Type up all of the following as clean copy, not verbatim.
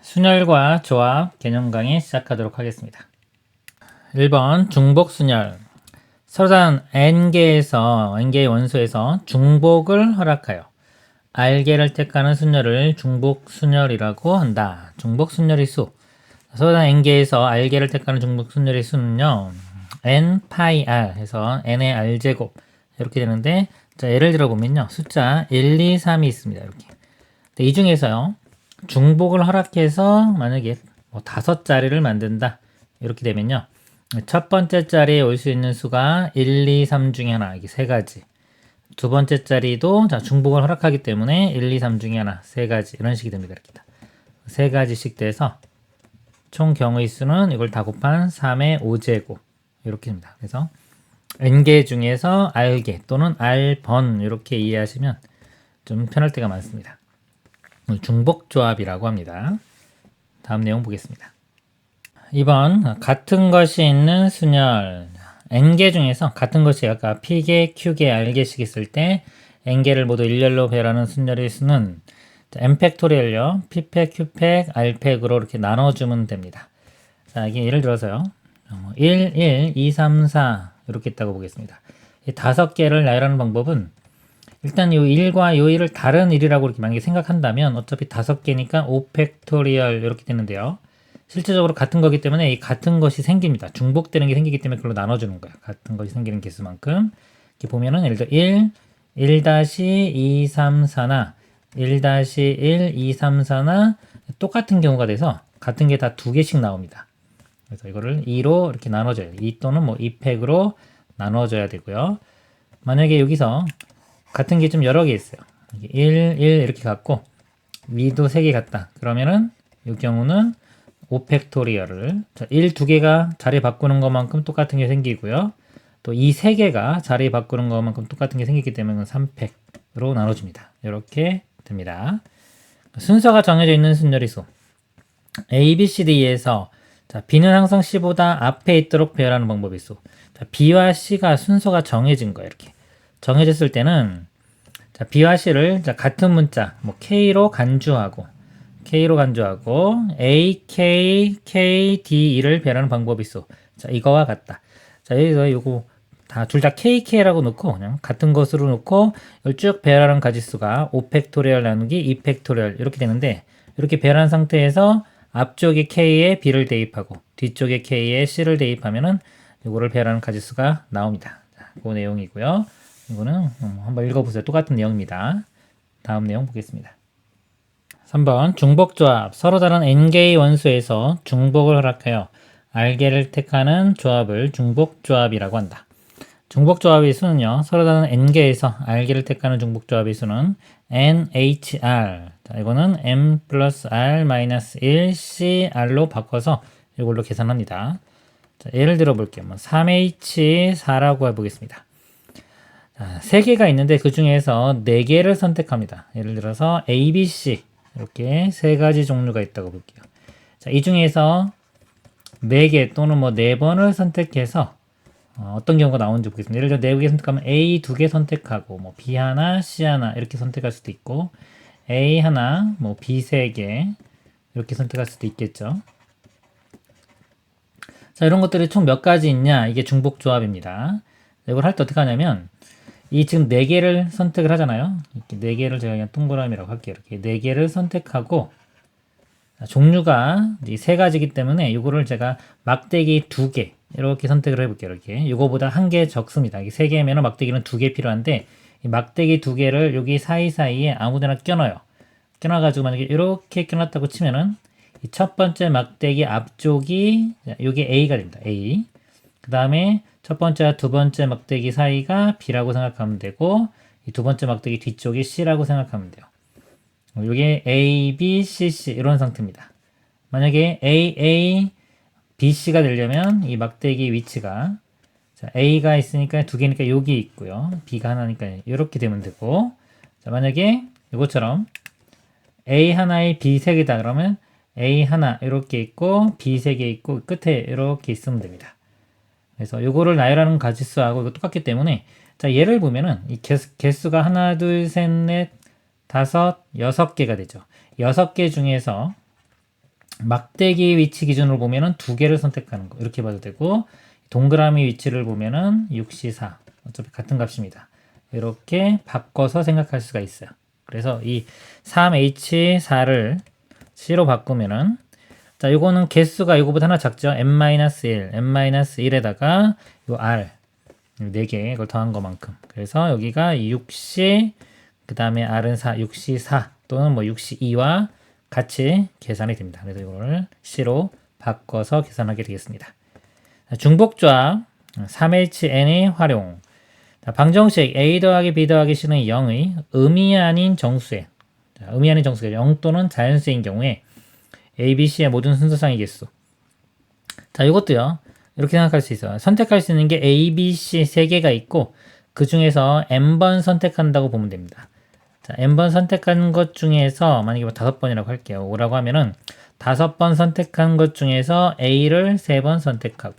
순열과 조합 개념 강의 시작하도록 하겠습니다. 1번 중복순열. 서로 다른 n개의 원소에서 중복을 허락하여 r개를 택하는 순열을 중복순열이라고 한다. 중복순열의 수. 서로 다른 n개에서 r개를 택하는 중복순열의 수는요, n 파이 r 해서 n의 r제곱 이렇게 되는데, 자, 예를 들어 보면요, 숫자 1, 2, 3이 있습니다. 이렇게. 이 중에서요, 중복을 허락해서 만약에 뭐 5자리를 만든다 이렇게 되면요, 첫 번째 자리에 올 수 있는 수가 1, 2, 3 중에 하나, 이게 3가지. 두 번째 자리도 자, 중복을 허락하기 때문에 1, 2, 3 중에 하나, 3가지, 이런 식이 됩니다. 이렇게 3가지씩 돼서 총 경우의 수는 이걸 다 곱한 3의 5제곱 이렇게 됩니다. 그래서 n개 중에서 r개 또는 r번 이렇게 이해하시면 좀 편할 때가 많습니다. 중복조합이라고 합니다. 다음 내용 보겠습니다. 2번 같은 것이 있는 순열. n개 중에서 같은 것이 아까 p개, q개, r개씩 있을 때 n개를 모두 일렬로 배열하는 순열의 수는 n팩토리얼요, p팩, q팩, r팩으로 이렇게 나눠주면 됩니다. 자, 이게 예를 들어서요, 1, 1, 2, 3, 4 이렇게 있다고 보겠습니다. 이 5개를 나열하는 방법은 일단 이 1과 이 1을 다른 1이라고 이렇게 만약에 생각한다면 어차피 5개니까 5팩토리얼 이렇게 되는데요. 실제적으로 같은 거기 때문에 이 같은 것이 생깁니다. 중복되는 게 생기기 때문에 그걸로 나눠주는 거예요. 같은 것이 생기는 개수만큼. 이렇게 보면은 예를 들어 1, 1-2, 3, 4나 1-1, 2, 3, 4나 똑같은 경우가 돼서 같은 게 다 2개씩 나옵니다. 그래서 이거를 2로 이렇게 나눠줘요. 2 또는 뭐 2팩으로 나눠줘야 되고요. 만약에 여기서 같은 게 좀 여러 개 있어요. 1, 1 이렇게 갖고 위도 3개 같다. 그러면은 이 경우는 5팩토리얼을 1, 2개가 자리 바꾸는 것만큼 똑같은 게 생기고요. 또 이 3개가 자리 바꾸는 것만큼 똑같은 게 생기기 때문에 3팩으로 나눠줍니다. 이렇게 됩니다. 순서가 정해져 있는 순열의 수. A, B, C, D에서 자, B는 항상 C보다 앞에 있도록 배열하는 방법이 있어. 자, B와 C가 순서가 정해진 거예요. 이렇게 정해졌을 때는 자, B와 C를 자, 같은 문자 뭐 K로 간주하고 A, K, K, D, E를 배열하는 방법이 있어. 자, 이거와 같다. 자, 여기서 요거 다 둘 다 KK라고 놓고 그냥 같은 것으로 놓고 이걸 쭉 배열하는 가지수가 5팩토리얼 나누기 2팩토리얼 이렇게 되는데, 이렇게 배열한 상태에서 앞쪽에 K에 B를 대입하고 뒤쪽에 K에 C를 대입하면은 이거를 배열하는 가지수가 나옵니다. 자, 그 내용이고요. 이거는 한번 읽어보세요. 똑같은 내용입니다. 다음 내용 보겠습니다. 3번 중복조합. 서로 다른 n개의 원소에서 중복을 허락하여 r개를 택하는 조합을 중복조합이라고 한다. 중복조합의 수는요, 서로 다른 n개에서 r개를 택하는 중복조합의 수는 nhr. 자, 이거는 m 플러스 r 마이너스 1 cr로 바꿔서 이걸로 계산합니다. 자, 예를 들어 볼게요. 3h4라고 해보겠습니다. 자, 3개가 있는데 그 중에서 4개를 선택합니다. 예를 들어서 A, B, C 이렇게 3가지 종류가 있다고 볼게요. 자, 이 중에서 4개 또는 뭐 4번을 선택해서 어떤 경우가 나오는지 보겠습니다. 예를 들어 4개 선택하면 A 2개 선택하고 뭐 B 하나, C 하나 이렇게 선택할 수도 있고, A 하나, 뭐 B 3개 이렇게 선택할 수도 있겠죠. 자, 이런 것들이 총 몇 가지 있냐? 이게 중복조합입니다. 이걸 할 때 어떻게 하냐면 이 지금 4개를 선택을 하잖아요. 이렇게 4개를 제가 그냥 동그라미라고 할게요. 이렇게 4개를 선택하고 종류가 이 3가지이기 때문에 이거를 제가 막대기 2개 이렇게 선택을 해볼게요. 이렇게 이거보다 1개 적습니다. 이게 3개면 막대기는 2개 필요한데 이 막대기 2개를 여기 사이사이에 아무데나 껴넣어요. 껴놔가지고 만약에 이렇게 껴놨다고 치면은 이 첫 번째 막대기 앞쪽이 이게 A가 됩니다. A. 그 다음에 첫 번째와 두 번째 막대기 사이가 B라고 생각하면 되고, 이 두 번째 막대기 뒤쪽이 C라고 생각하면 돼요. 이게 A, B, C, C 이런 상태입니다. 만약에 A, A, B, C가 되려면 이 막대기 위치가 자, A가 있으니까 2개니까 여기 있고요. B가 하나니까 이렇게 되면 되고, 자, 만약에 이것처럼 A 하나에 B 3개다 그러면 A 하나 이렇게 있고 B 3개 있고 끝에 이렇게 있으면 됩니다. 그래서 요거를 나열하는 가지수하고 이거 똑같기 때문에 자, 얘를 보면은 이 개수가 하나, 둘, 셋, 넷, 다섯, 6개가 되죠. 6개 중에서 막대기 위치 기준으로 보면은 두 개를 선택하는 거 이렇게 봐도 되고, 동그라미 위치를 보면은 6시 4 어차피 같은 값입니다. 이렇게 바꿔서 생각할 수가 있어요. 그래서 이 3H4를 C로 바꾸면은, 자, 요거는 개수가 요거보다 하나 작죠. n-1, n-1에다가 요 R 4개 이걸 더한 것만큼. 그래서 여기가 6시, 그 다음에 R은 4, 6시 4 또는 뭐 6시 2와 같이 계산이 됩니다. 그래서 이걸 C로 바꿔서 계산하게 되겠습니다. 중복조합 3HN의 활용. 방정식 A 더하기 B 더하기 C는 0의 음이 아닌 정수의, 음이 아닌 정수가 0 또는 자연수인 경우에 A, B, C의 모든 순서상의 개수. 자, 이것도요. 이렇게 생각할 수 있어요. 선택할 수 있는 게 A, B, C 3개가 있고 그 중에서 n번 선택한다고 보면 됩니다. 자, n번 선택한 것 중에서 만약에 뭐 5번이라고 할게요. 5라고 하면은 5번 선택한 것 중에서 A를 3번 선택하고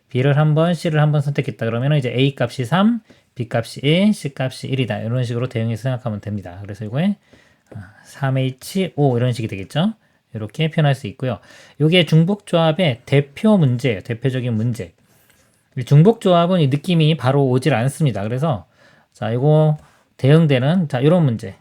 B를 1번, C를 1번 선택했다. 그러면 이제 A 값이 3, B 값이 1, C 값이 1이다. 이런 식으로 대응해서 생각하면 됩니다. 그래서 이거에 3H5 이런 식이 되겠죠. 이렇게 표현할 수 있고요. 이게 중복조합의 대표 문제예요. 대표적인 문제. 중복조합은 이 느낌이 바로 오질 않습니다. 그래서 자, 이거 대응되는 자, 이런 문제.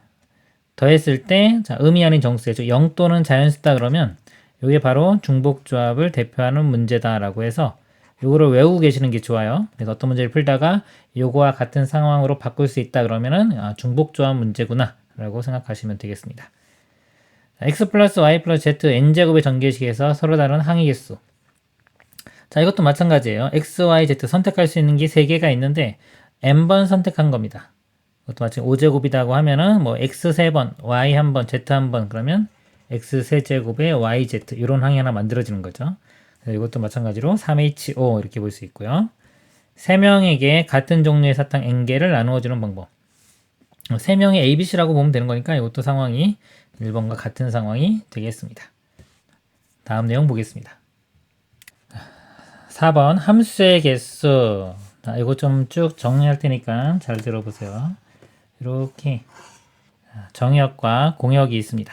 더했을 때 자, 음이 아닌 정수에 0 또는 자연수다 그러면 이게 바로 중복조합을 대표하는 문제다라고 해서 요거를 외우고 계시는 게 좋아요. 그래서 어떤 문제를 풀다가 요거와 같은 상황으로 바꿀 수 있다 그러면은 중복조합 문제구나 라고 생각하시면 되겠습니다. x 플러스 y 플러스 z n제곱의 전개식에서 서로 다른 항의 개수. 자, 이것도 마찬가지예요. x, y, z 선택할 수 있는 게 3개가 있는데 n번 선택한 겁니다. 이것도 마찬가지 5제곱이라고 하면은 뭐 x 3번, y 1번, z 1번 그러면 x 3제곱에 y, z 이런 항이 하나 만들어지는 거죠. 이것도 마찬가지로 3H5 이렇게 볼 수 있고요. 3명에게 같은 종류의 사탕 n개를 나누어주는 방법. 3명의 ABC라고 보면 되는 거니까 이것도 상황이 1번과 같은 상황이 되겠습니다. 다음 내용 보겠습니다. 4번 함수의 개수. 자, 이거 좀 쭉 정리할 테니까 잘 들어보세요. 이렇게 정역과 공역이 있습니다.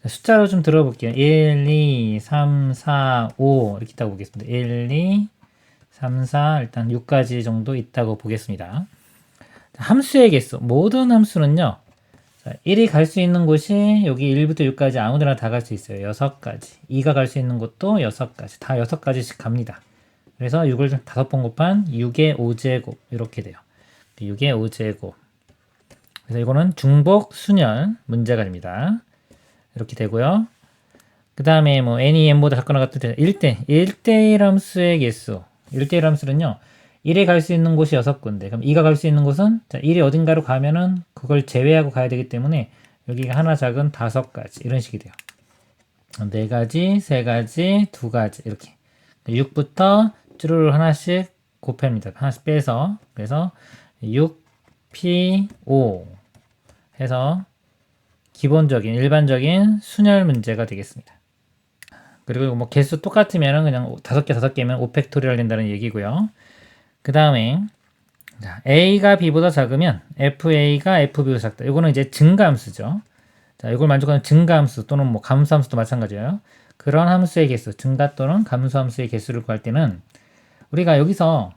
숫자로 좀 들어볼게요. 1, 2, 3, 4, 5 이렇게 있다고 보겠습니다. 1, 2, 3, 4 일단 6가지 정도 있다고 보겠습니다. 함수의 개수. 모든 함수는요. 1이 갈 수 있는 곳이 여기 1부터 6까지 아무데나 다 갈 수 있어요. 6가지. 2가 갈 수 있는 곳도 6가지. 다 6가지씩 갑니다. 그래서 6을 5번 곱한 6의 5제곱 이렇게 돼요. 6의 5제곱. 그래서 이거는 중복 순열 문제가 됩니다. 이렇게 되고요. 그 다음에 뭐 n이 n보다 작거나 같을 때 1대1 함수의 개수. 1대1 함수는요. 1에 갈 수 있는 곳이 6군데. 그럼 2가 갈 수 있는 곳은 자, 1이 어딘가로 가면은 그걸 제외하고 가야 되기 때문에 여기가 하나 작은 5가지 이런 식이 돼요. 4가지, 3가지, 2가지 이렇게 6부터 쭈루루 하나씩 곱합니다. 하나씩 빼서 그래서 6, P, 5 해서 기본적인 일반적인 순열 문제가 되겠습니다. 그리고 뭐 개수 똑같으면 그냥 5개면 5팩토리얼 된다는 얘기고요. 그 다음에 A가 B보다 작으면 FA가 FB보다 작다. 이거는 이제 증가함수죠. 자, 이걸 만족하는 증가함수 또는 뭐 감소함수도 마찬가지예요. 그런 함수의 개수, 증가 또는 감소함수의 개수를 구할 때는 우리가 여기서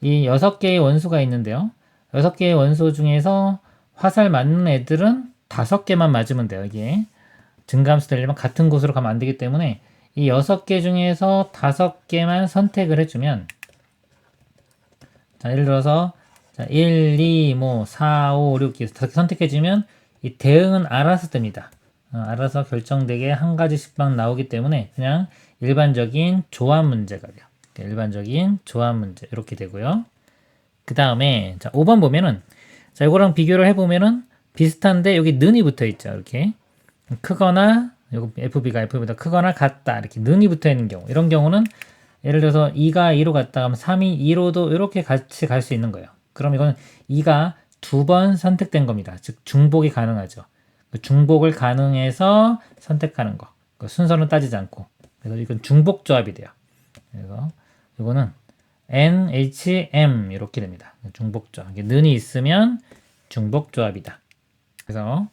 이 6개의 원소가 있는데요. 6개의 원소 중에서 화살 맞는 애들은 5개만 맞으면 돼요. 이게 증가함수 되려면 같은 곳으로 가면 안 되기 때문에 이 6개 중에서 5개만 선택을 해주면 자, 예를 들어서 자, 1, 2, 뭐 4, 5, 6 이렇게 5개 선택해주면 이 대응은 알아서 뜹니다. 알아서 결정되게 한 가지씩만 나오기 때문에 그냥 일반적인 조합 문제가 돼요. 일반적인 조합 문제 이렇게 되고요. 그 다음에 자 5번 보면은 자 이거랑 비교를 해보면은 비슷한데 여기 는이 붙어 있죠. 이렇게 크거나 요거 FB가 FB보다 크거나 같다 이렇게 는이 붙어 있는 경우 이런 경우는 예를 들어서 2가 2로 갔다 가면 3이 2로도 이렇게 같이 갈 수 있는 거예요. 그럼 이건 2가 2번 선택된 겁니다. 즉 중복이 가능하죠. 중복을 가능해서 선택하는 거. 순서는 따지지 않고. 그래서 이건 중복 조합이 돼요. 그래서 이거는 NHM 이렇게 됩니다. 중복 조합. 는이 있으면 중복 조합이다. 그래서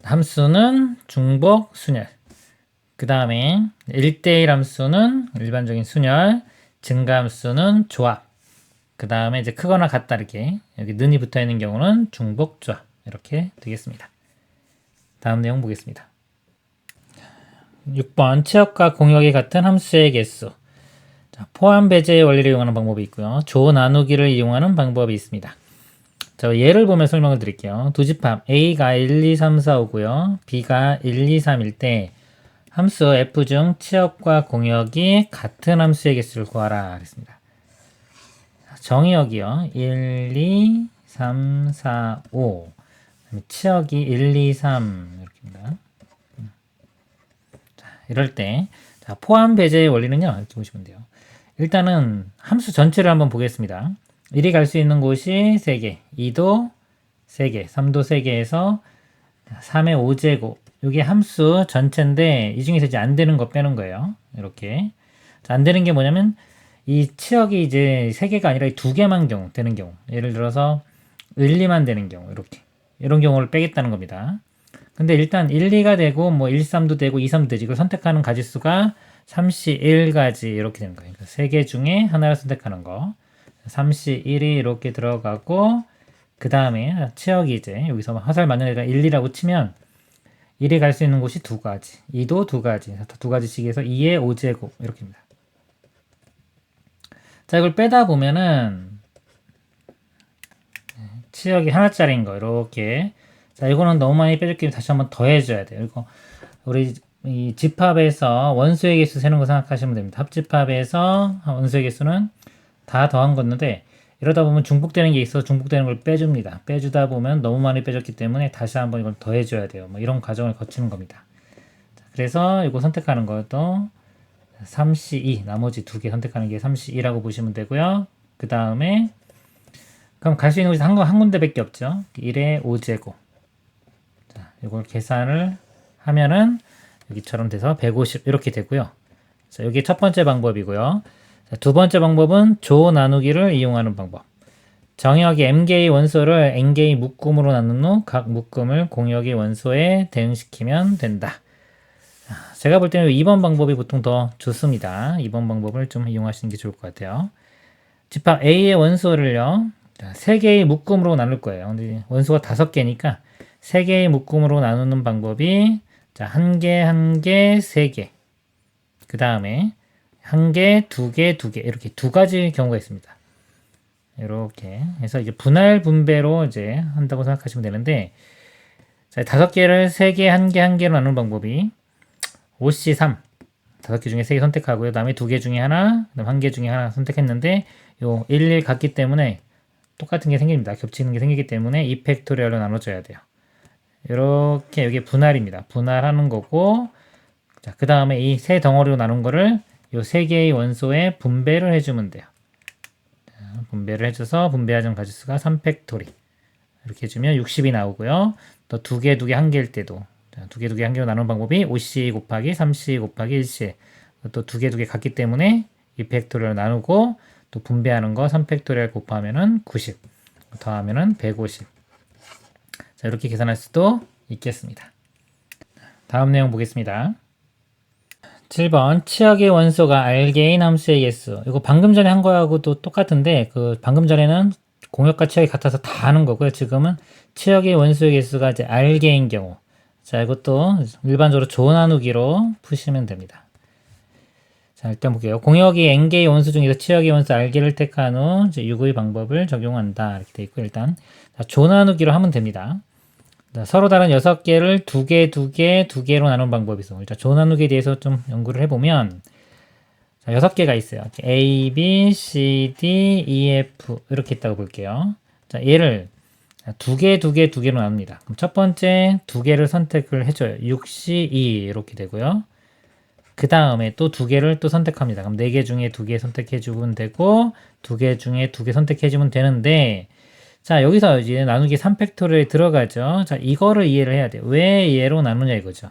함수는 중복 순열. 그 다음에 1대1 함수는 일반적인 순열, 증가함수는 조합. 그 다음에 이제 크거나 같다 이렇게 여기 는이 붙어 있는 경우는 중복 조합 이렇게 되겠습니다. 다음 내용 보겠습니다. 6번 치역과 공역이 같은 함수의 개수. 자, 포함 배제의 원리를 이용하는 방법이 있고요. 조 나누기를 이용하는 방법이 있습니다. 자, 예를 보면 설명을 드릴게요. 두 집합 A가 1, 2, 3, 4, 5고요. B가 1, 2, 3일 때 함수 f 중 치역과 공역이 같은 함수의 개수를 구하라 그랬습니다. 정의역이요. 1, 2, 3, 4, 5. 치역이 1, 2, 3 이렇게입니다. 자, 이럴 때 자, 포함 배제의 원리는요. 이렇게 보시면 돼요. 일단은 함수 전체를 한번 보겠습니다. 1이 갈 수 있는 곳이 3개, 2도 3개, 3도 3개에서 3의 5제곱. 이게 함수 전체인데 이 중에서 이제 안 되는 거 빼는 거예요. 이렇게. 자, 안 되는 게 뭐냐면 이 치역이 이제 3개가 아니라 2개만 되는 경우. 예를 들어서 1, 2만 되는 경우. 이렇게. 이런 경우를 빼겠다는 겁니다. 근데 일단 1, 2가 되고 뭐 1, 3도 되고 2, 3도 되지. 이걸 선택하는 가지수가 31가지 이렇게 되는 거예요. 그러니까 3개 중에 하나를 선택하는 거. 31이 이렇게 들어가고 그 다음에 치역이 이제 여기서 화살 맞는 애가 1, 2라고 치면 1이 갈 수 있는 곳이 2가지, 2도 2가지, 2가지씩 해서 2의 5제곱 이렇게입니다. 자, 이걸 빼다 보면은 치역이 하나짜리인 거 이렇게. 자, 이거는 너무 많이 빼줬기 다시 한번 더해줘야 돼요. 이거 우리 이 집합에서 원소의 개수 세는 거 생각하시면 됩니다. 합집합에서 원소의 개수는 다 더한 건데 이러다 보면 중복되는 게 있어서 중복되는 걸 빼줍니다. 빼주다 보면 너무 많이 빼줬기 때문에 다시 한번 이걸 더해줘야 돼요. 뭐 이런 과정을 거치는 겁니다. 자, 그래서 이거 선택하는 것도 32, 나머지 2개 선택하는 게 32라고 보시면 되고요. 그 다음에 그럼 갈 수 있는 곳이 한 군데밖에 없죠. 1의 5제곱. 자, 이걸 계산을 하면은 여기처럼 돼서 150 이렇게 되고요. 자, 여기 첫 번째 방법이고요. 자, 두 번째 방법은 조 나누기를 이용하는 방법. 정역의 m개의 원소를 n개의 묶음으로 나눈 후 각 묶음을 공역의 원소에 대응시키면 된다. 자, 제가 볼 때는 2번 방법이 보통 더 좋습니다. 2번 방법을 좀 이용하시는 게 좋을 것 같아요. 집합 A의 원소를요. 3개의 묶음으로 나눌 거예요. 근데 원소가 5개니까 3개의 묶음으로 나누는 방법이 자, 1개, 1개, 3개. 그 다음에 1개, 2개, 2개. 이렇게 2가지 경우가 있습니다. 이렇게 해서 이제 분할 분배로 이제 한다고 생각하시면 되는데 자, 5개를 3개, 1개, 1개로 나누는 방법이 5C3. 5개 중에 3개 선택하고요. 그 다음에 2개 중에 하나, 그 다음 1개 중에 하나 선택했는데 요 1, 1 같기 때문에 똑같은 게 생깁니다. 겹치는 게 생기기 때문에 2팩토리얼로 나눠줘야 돼요. 이렇게 여기 분할입니다. 분할하는 거고 자, 그 다음에 이 세 덩어리로 나눈 거를 이 3개의 원소에 분배를 해주면 돼요. 자, 분배를 해줘서 분배하는 가지수가 3팩토리 이렇게 해주면 60이 나오고요. 또 2개, 2개, 1개일 때도 자, 2개, 2개, 1개로 나누는 방법이 5C 곱하기 3C 곱하기 1C 또 2개, 2개 같기 때문에 2팩토리얼 나누고 또 분배하는 거 3팩토리얼 곱하면은 90 더하면은 150 자, 이렇게 계산할 수도 있겠습니다. 다음 내용 보겠습니다. 7번 치역의 원소가 알게인 함수의 개수. 이거 방금 전에 한 거하고도 똑같은데 그 방금 전에는 공역과 치역이 같아서 다 하는 거고요. 지금은 치역의 원소의 개수가 이제 알게인 경우. 자, 이것도 일반적으로 조 나누기로 푸시면 됩니다. 자, 일단 볼게요. 공역이 n개의 원소 중에서 치역의 원소 알게를 택한 후 이제 유구의 방법을 적용한다. 이렇게 돼 있고 일단 자, 조 나누기로 하면 됩니다. 자, 서로 다른 6개를 2개, 2개, 2개로 나눈 방법이 있어. 일단 조 나누기에 대해서 좀 연구를 해보면 자, 6개가 있어요. A, B, C, D, E, F 이렇게 있다고 볼게요. 자, 얘를 2개, 2개, 2개로 나눕니다. 그럼 첫 번째 2개를 선택을 해줘요. 6C2 이렇게 되고요. 그 다음에 또 2개를 또 선택합니다. 그럼 4개 중에 2개 선택해주면 되고 2개 중에 2개 선택해주면 되는데 자, 여기서 이제 나누기 3팩토리얼에 들어가죠. 자, 이거를 이해를 해야 돼요. 왜 얘로 나누냐 이거죠.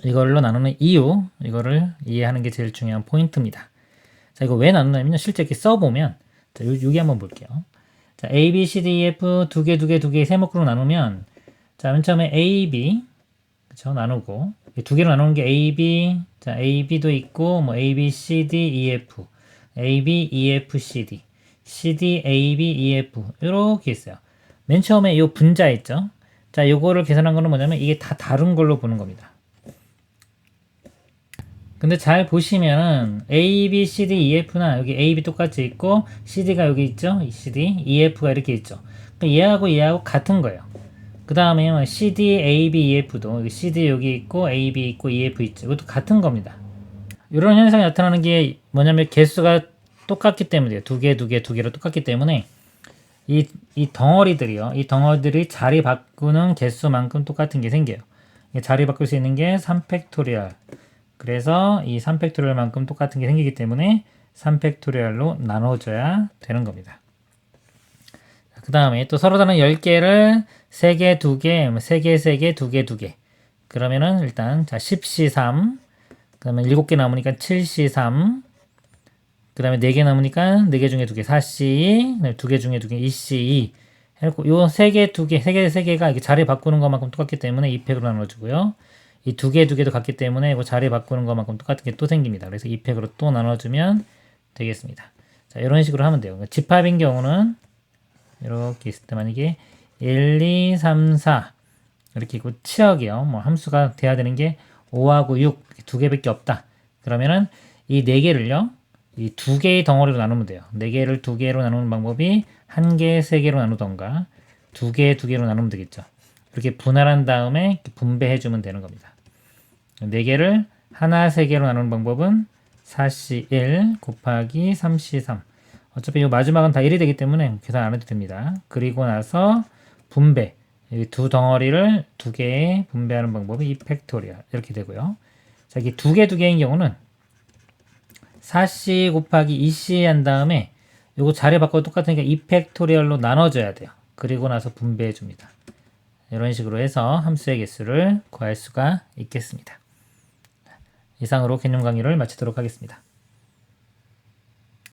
이걸로 나누는 이유, 이거를 이해하는 게 제일 중요한 포인트입니다. 자, 이거 왜 나누냐면 실제 이렇게 써보면 자, 여기 한번 볼게요. 자, A, B, C, D, E, F 2개, 2개, 2개 세 목으로 나누면 자, 맨 처음에 A, B 그렇죠? 나누고 이 두 개로 나누는 게 A, B, 자 A, B도 있고 뭐 A, B, C, D, E, F, A, B, E, F, C, D, C, D, A, B, E, F 이렇게 있어요. 맨 처음에 이 분자 있죠? 자 요거를 계산한 거는 뭐냐면 이게 다 다른 걸로 보는 겁니다. 근데 잘 보시면은 A, B, C, D, E, F나 여기 A, B 똑같이 있고 CD가 여기 있죠? 이 CD, EF가 이렇게 있죠. 그러니까 얘하고 같은 거예요. 그 다음에 CD, A, B, E, F도 여기 CD 여기 있고 A, B 있고 E, F 있죠. 이것도 같은 겁니다. 이런 현상이 나타나는 게 뭐냐면 개수가 똑같기 때문이에요. 두 개로 똑같기 때문에 이 덩어리들이요. 이 덩어리들이 자리 바꾸는 개수만큼 똑같은 게 생겨요. 자리 바꿀 수 있는 게 3팩토리얼. 그래서 이 3팩토리얼만큼 똑같은 게 생기기 때문에 3팩토리얼로 나눠줘야 되는 겁니다. 그 다음에 또 서로 다른 10개를 3개, 2개, 3개, 3개, 2개, 2개. 그러면은 일단 자 10C3, 그 다음에 7개 남으니까 7C3, 그 다음에 4개 남으니까 4개 중에 2개 4C2, 2개 중에 2개 2C2 해놓고 요 3개, 2개, 3개가 이렇게 자리 바꾸는 것만큼 똑같기 때문에 2팩으로 나눠주고요. 이 2개도 같기 때문에 이거 자리 바꾸는 것만큼 똑같은 게 또 생깁니다. 그래서 2팩으로 또 나눠주면 되겠습니다. 자, 이런 식으로 하면 돼요. 집합인 경우는 이렇게 있을 때 만약에 1, 2, 3, 4 이렇게 있고 치역이요. 뭐 함수가 돼야 되는 게 5하고 6 두 개밖에 없다. 그러면은 이 4개를요. 이 2개의 덩어리로 나누면 돼요. 4개를 2개로 나누는 방법이 1개, 3개로 나누던가 2개, 2개로 나누면 되겠죠. 이렇게 분할한 다음에 분배해 주면 되는 겁니다. 4개를 하나, 3개로 나누는 방법은 4C1 곱하기 3C3. 어차피 이 마지막은 다 1이 되기 때문에 계산 안 해도 됩니다. 그리고 나서 분배. 이 두 덩어리를 2개에 분배하는 방법이 2팩토리얼. 이렇게 되고요. 자, 이게 2개인 경우는 4C 곱하기 2C 한 다음에 요거 자리 바꿔도 똑같으니까 2팩토리얼로 나눠줘야 돼요. 그리고 나서 분배해 줍니다. 이런 식으로 해서 함수의 개수를 구할 수가 있겠습니다. 이상으로 개념 강의를 마치도록 하겠습니다.